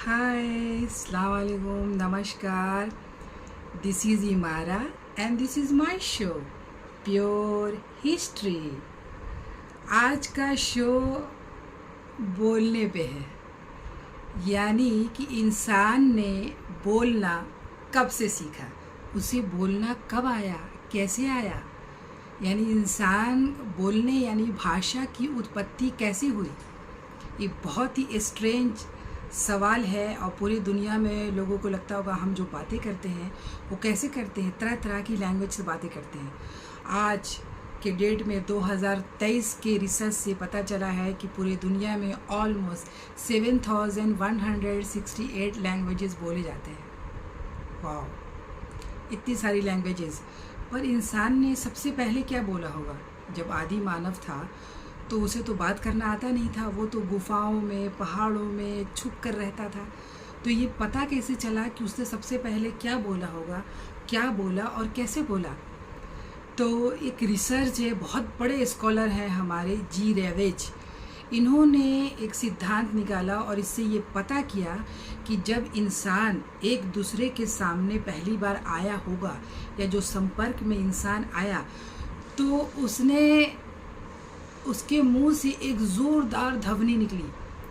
Hi, Assalamu alaikum, Namaskar. This is Imara and this is my show, Pure History. आज का show बोलने पे है, यानी कि इंसान ने बोलना कब से सीखा, उसे बोलना कब आया, कैसे आया, यानी इंसान बोलने यानी भाषा की उत्पत्ति कैसे हुई। ये बहुत ही स्ट्रेंज सवाल है और पूरी दुनिया में लोगों को लगता होगा हम जो बातें करते हैं वो कैसे करते हैं, तरह तरह की लैंग्वेज से बातें करते हैं। आज के डेट में 2023 के रिसर्च से पता चला है कि पूरी दुनिया में ऑलमोस्ट 7168 लैंग्वेजेस बोले जाते हैं। वाह, इतनी सारी लैंग्वेजेस। पर इंसान ने सबसे पहले क्या बोला होगा? जब आदि मानव था तो उसे तो बात करना आता नहीं था, वो तो गुफाओं में, पहाड़ों में छुप कर रहता था। तो ये पता कैसे चला कि उसने सबसे पहले क्या बोला होगा, क्या बोला और कैसे बोला? तो एक रिसर्च है, बहुत बड़े स्कॉलर हैं हमारे जी रेवेज, इन्होंने एक सिद्धांत निकाला और इससे ये पता किया कि जब इंसान एक दूसरे के सामने पहली बार आया होगा या जो संपर्क में इंसान आया तो उसके मुंह से एक ज़ोरदार ध्वनि निकली,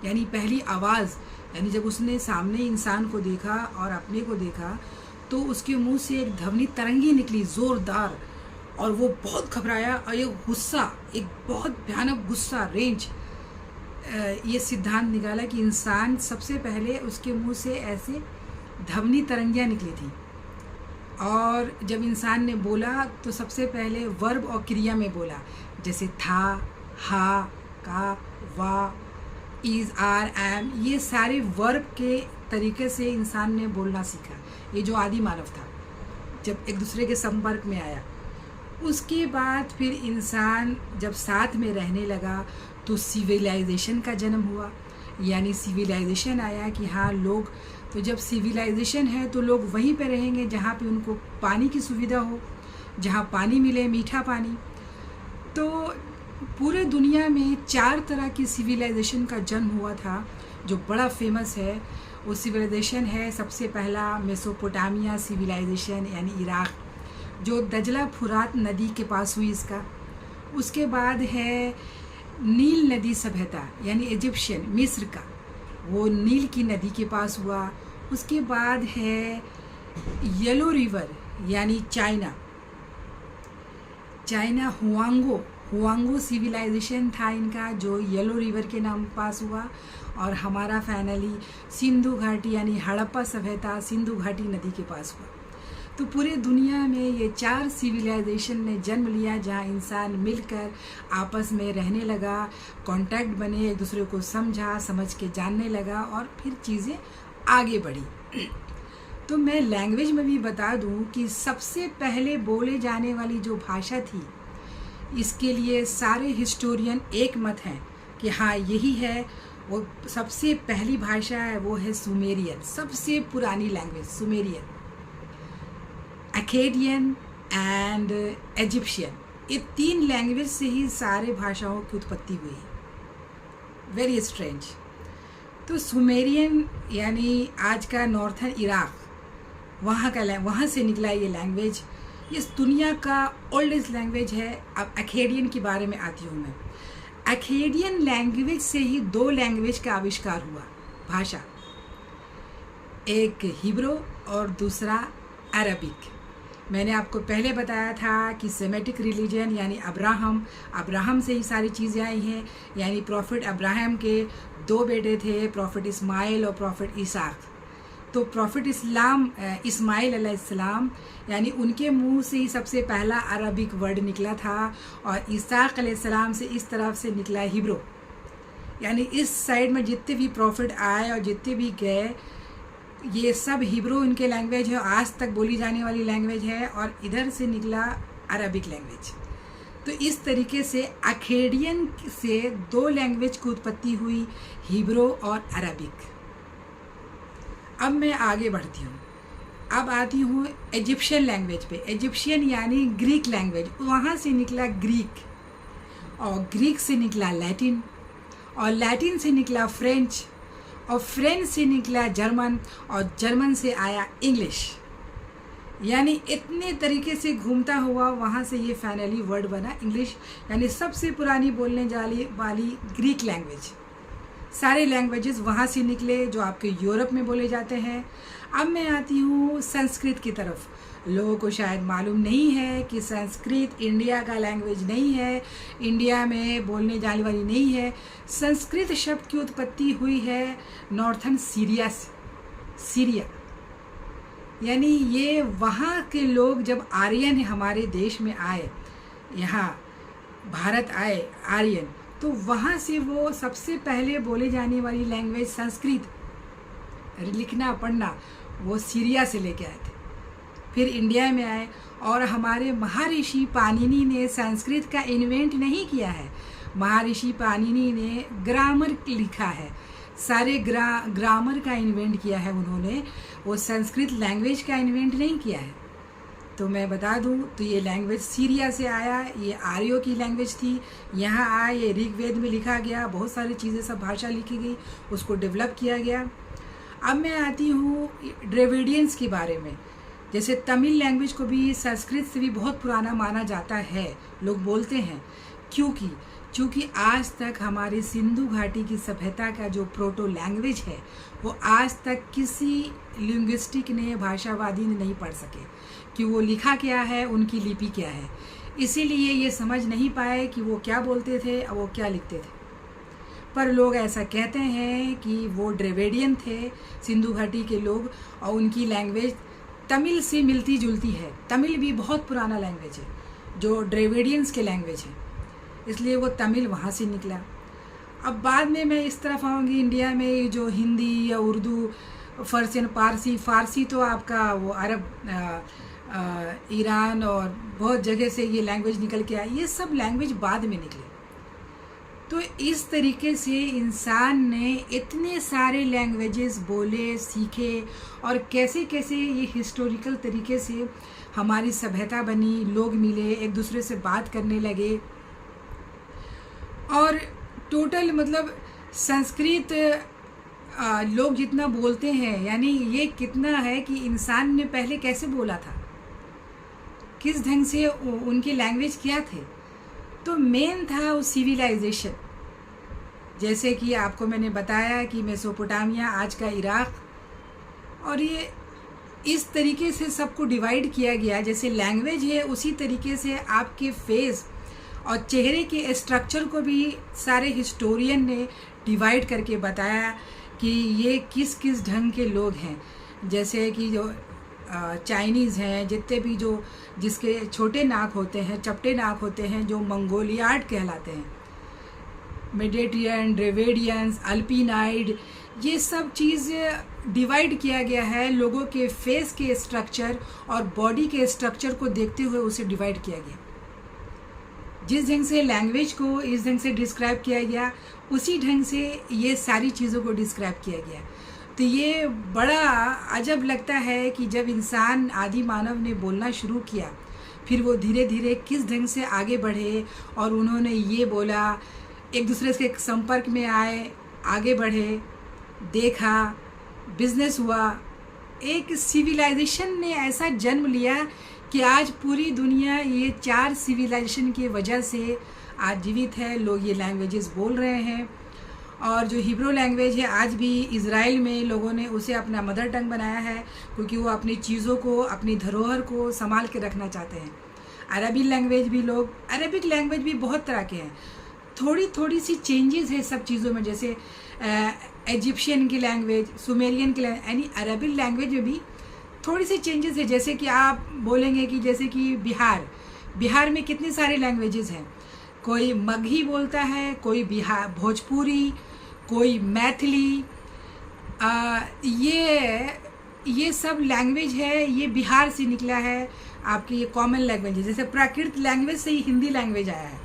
यानी पहली आवाज़। यानी जब उसने सामने इंसान को देखा और अपने को देखा तो उसके मुंह से एक ध्वनि तरंगी निकली ज़ोरदार, और वो बहुत घबराया और ये गुस्सा, एक बहुत भयानक गुस्सा रेंज। ये सिद्धांत निकाला कि इंसान सबसे पहले उसके मुंह से ऐसे ध्वनि तरंगियाँ निकली थी, और जब इंसान ने बोला तो सबसे पहले वर्ब और क्रिया में बोला, जैसे था, हा, का, वा, इज़, आर, एम, ये सारे वर्ब के तरीके से इंसान ने बोलना सीखा। ये जो आदि मानव था जब एक दूसरे के संपर्क में आया, उसके बाद फिर इंसान जब साथ में रहने लगा तो सिविलाइजेशन का जन्म हुआ। यानी सिविलाइजेशन आया कि हाँ, लोग तो जब सिविलाइजेशन है तो लोग वहीं पे रहेंगे जहाँ पे उनको पानी की सुविधा हो, जहाँ पानी मिले, मीठा पानी। तो पूरे दुनिया में 4 तरह की सिविलाइजेशन का जन्म हुआ था जो बड़ा फेमस है। वो सिविलाइजेशन है, सबसे पहला मेसोपोटामिया सिविलाइजेशन यानी इराक, जो दजला फुरात नदी के पास हुई इसका। उसके बाद है नील नदी सभ्यता यानी इजिप्शियन, मिस्र का, वो नील की नदी के पास हुआ। उसके बाद है येलो रिवर यानी चाइना हुआंगो सिविलाइजेशन था इनका, जो येलो रिवर के नाम पास हुआ। और हमारा फाइनली सिंधु घाटी यानी हड़प्पा सभ्यता सिंधु घाटी नदी के पास हुआ। तो पूरे दुनिया में ये 4 सिविलाइजेशन ने जन्म लिया जहाँ इंसान मिलकर आपस में रहने लगा, कांटेक्ट बने, एक दूसरे को समझ के जानने लगा और फिर चीज़ें आगे बढ़ी। तो मैं लैंग्वेज में भी बता दूं कि सबसे पहले बोले जाने वाली जो भाषा थी, इसके लिए सारे हिस्टोरियन एक मत हैं कि हाँ यही है, वो सबसे पहली भाषा है, वो है सुमेरियन, सबसे पुरानी language Sumerian, Akkadian and Egyptian. ये 3 लैंग्वेज से ही सारे भाषाओं की उत्पत्ति हुई है। Very strange. तो सुमेरियन यानी आज का नॉर्थर्न इराक, वहाँ से निकला ये लैंग्वेज। इस दुनिया का ओल्डेस्ट लैंग्वेज है। अब अकेडियन के बारे में आती हूँ मैं। अकेडियन लैंग्वेज से ही 2 लैंग्वेज का आविष्कार हुआ, भाषा, एक हिब्रू और दूसरा अरबिक। मैंने आपको पहले बताया था कि सेमेटिक रिलीजन यानी अब्राहम से ही सारी चीज़ें आई हैं। यानी प्रॉफिट अब्राहम के 2 बेटे थे, प्रॉफिट इस्माइल और प्रॉफिट इसाक। तो प्रॉफिट इस्माइल अलैहिस्सलाम यानी उनके मुंह से ही सबसे पहला अरबिक वर्ड निकला था, और इसाक अलैहिस्सलाम से इस तरफ से निकला हिब्रू। यानी इस साइड में जितने भी प्रॉफिट आए और जितने भी गए, ये सब हिब्रू इनके लैंग्वेज है, आज तक बोली जाने वाली लैंग्वेज है, और इधर से निकला अरबिक लैंग्वेज। तो इस तरीके से अकेडियन से 2 लैंग्वेज की उत्पत्ति हुई, हिब्रू और अरबिक। अब मैं आगे बढ़ती हूँ, अब आती हूँ इजिप्शियन लैंग्वेज पे। इजिप्शियन यानी ग्रीक लैंग्वेज, वहाँ से निकला ग्रीक, और ग्रीक से निकला लैटिन, और लैटिन से निकला फ्रेंच, और फ्रेंच से निकला जर्मन, और जर्मन से आया इंग्लिश। यानी इतने तरीके से घूमता हुआ वहाँ से ये फाइनली वर्ड बना इंग्लिश, यानी सबसे पुरानी बोलने वाली ग्रीक लैंग्वेज। सारे लैंग्वेजेस वहाँ से निकले जो आपके यूरोप में बोले जाते हैं। अब मैं आती हूँ संस्कृत की तरफ। लोगों को शायद मालूम नहीं है कि संस्कृत इंडिया का लैंग्वेज नहीं है, इंडिया में बोलने जाने वाली नहीं है। संस्कृत शब्द की उत्पत्ति हुई है नॉर्थन सीरिया से, सीरिया। यानी ये वहाँ के लोग जब आर्यन हमारे देश में आए, यहाँ भारत आए आर्यन, तो वहाँ से वो सबसे पहले बोले जाने वाली लैंग्वेज संस्कृत, लिखना पढ़ना, वो सीरिया से लेके आए थे। फिर इंडिया में आए, और हमारे महर्षि पाणिनि ने संस्कृत का इन्वेंट नहीं किया है। महर्षि पाणिनि ने ग्रामर लिखा है, सारे ग्रामर का इन्वेंट किया है उन्होंने, वो संस्कृत लैंग्वेज का इन्वेंट नहीं किया है। तो मैं बता दूं, तो ये लैंग्वेज सीरिया से आया, ये आर्यों की लैंग्वेज थी। यहाँ आया, ये ऋग्वेद में लिखा गया, बहुत सारी चीज़ें, सब भाषा लिखी गई, उसको डेवलप किया गया। अब मैं आती हूँ द्रविडियंस के बारे में। जैसे तमिल लैंग्वेज को भी संस्कृत से भी बहुत पुराना माना जाता है, लोग बोलते हैं, क्योंकि आज तक हमारी सिंधु घाटी की सभ्यता का जो प्रोटो लैंग्वेज है, वो आज तक किसी लिंग्विस्टिक ने, भाषावादी ने नहीं पढ़ सके कि वो लिखा क्या है, उनकी लिपि क्या है। इसीलिए ये समझ नहीं पाए कि वो क्या बोलते थे और वो क्या लिखते थे। पर लोग ऐसा कहते हैं कि वो द्रविडियन थे, सिंधु घाटी के लोग, और उनकी लैंग्वेज तमिल से मिलती जुलती है। तमिल भी बहुत पुराना लैंग्वेज है जो द्रविडियंस के लैंग्वेज है, इसलिए वो तमिल वहाँ से निकला। अब बाद में मैं इस तरफ आऊँगी, इंडिया में जो हिंदी या उर्दू, फर्सियन, फ़ारसी तो आपका वो अरब, ईरान और बहुत जगह से ये लैंग्वेज निकल के आई, ये सब लैंग्वेज बाद में निकले। तो इस तरीके से इंसान ने इतने सारे लैंग्वेजेस बोले, सीखे, और कैसे कैसे ये हिस्टोरिकल तरीके से हमारी सभ्यता बनी, लोग मिले, एक दूसरे से बात करने लगे। और टोटल मतलब संस्कृत लोग जितना बोलते हैं, यानी ये कितना है कि इंसान ने पहले कैसे बोला था, किस ढंग से उनके लैंग्वेज क्या थे। तो मेन था वो सिविलाइजेशन। जैसे कि आपको मैंने बताया कि मेसोपोटामिया, आज का इराक, और ये इस तरीके से सबको डिवाइड किया गया। जैसे लैंग्वेज है, उसी तरीके से आपके फेस और चेहरे के स्ट्रक्चर को भी सारे हिस्टोरियन ने डिवाइड करके बताया कि ये किस किस ढंग के लोग हैं। जैसे कि जो चाइनीज़ हैं, जितने भी जो जिसके छोटे नाक होते हैं, चपटे नाक होते हैं, जो मंगोलियाड कहलाते हैं, मेडिटेरियन, द्रविडियंस, अल्पिनाइड, ये सब चीज़ डिवाइड किया गया है। लोगों के फेस के स्ट्रक्चर और बॉडी के स्ट्रक्चर को देखते हुए उसे डिवाइड किया गया। जिस ढंग से लैंग्वेज को इस ढंग से डिस्क्राइब किया गया, उसी ढंग से ये सारी चीज़ों को डिस्क्राइब किया गया। तो ये बड़ा अजब लगता है कि जब इंसान, आदि मानव ने बोलना शुरू किया, फिर वो धीरे धीरे किस ढंग से आगे बढ़े, और उन्होंने ये बोला, एक दूसरे के संपर्क में आए, आगे बढ़े, देखा, बिजनेस हुआ, एक सिविलाइजेशन ने ऐसा जन्म लिया कि आज पूरी दुनिया ये 4 सिविलाइजेशन की वजह से आज जीवित है। लोग ये लैंग्वेजेस बोल रहे हैं। और जो हिब्रू लैंग्वेज है, आज भी इज़राइल में लोगों ने उसे अपना मदर टंग बनाया है, क्योंकि वो अपनी चीज़ों को, अपनी धरोहर को संभाल के रखना चाहते हैं। अरबी लैंग्वेज भी लोग, अरबिक लैंग्वेज भी बहुत तरह के हैं, थोड़ी थोड़ी सी चेंजेस है सब चीज़ों में। जैसे इजिप्शियन की लैंग्वेज, सुमेरियन की लैंग्वेज, यानी अरबिक लैंग्वेज में भी थोड़ी सी चेंजेस है। जैसे कि आप बोलेंगे कि जैसे कि बिहार में कितने सारे लैंग्वेजेस हैं, कोई मगही बोलता है, कोई भोजपुरी, कोई मैथिली, ये सब लैंग्वेज है, ये बिहार से निकला है। आपकी ये कॉमन लैंग्वेज है। जैसे प्राकृत लैंग्वेज से ही हिंदी लैंग्वेज आया है।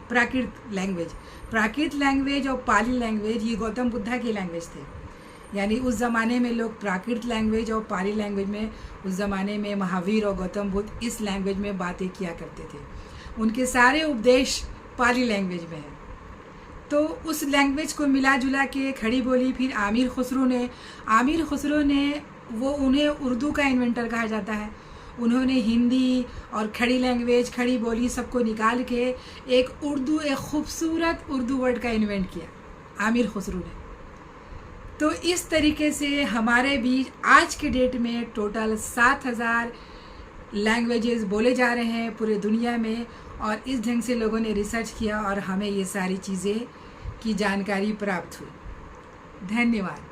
प्राकृत लैंग्वेज और पाली लैंग्वेज, ये गौतम बुद्धा की लैंग्वेज थे। यानी उस ज़माने में लोग प्राकृत लैंग्वेज और पाली लैंग्वेज में, उस ज़माने में महावीर और गौतम बुद्ध इस लैंग्वेज में बातें किया करते थे। उनके सारे उपदेश पाली लैंग्वेज में है। तो उस लैंग्वेज को मिला जुला के खड़ी बोली फिर आमिर खुसरो ने वो उन्हें उर्दू का इन्वेंटर कहा जाता है। उन्होंने हिंदी और खड़ी लैंग्वेज, खड़ी बोली सबको निकाल के एक खूबसूरत उर्दू वर्ड का इन्वेंट किया आमिर खुसरो ने। तो इस तरीके से हमारे बीच आज के डेट में टोटल 7000 लैंग्वेजेस बोले जा रहे हैं पूरे दुनिया में, और इस ढंग से लोगों ने रिसर्च किया और हमें ये सारी चीज़ें की जानकारी प्राप्त हुई। धन्यवाद।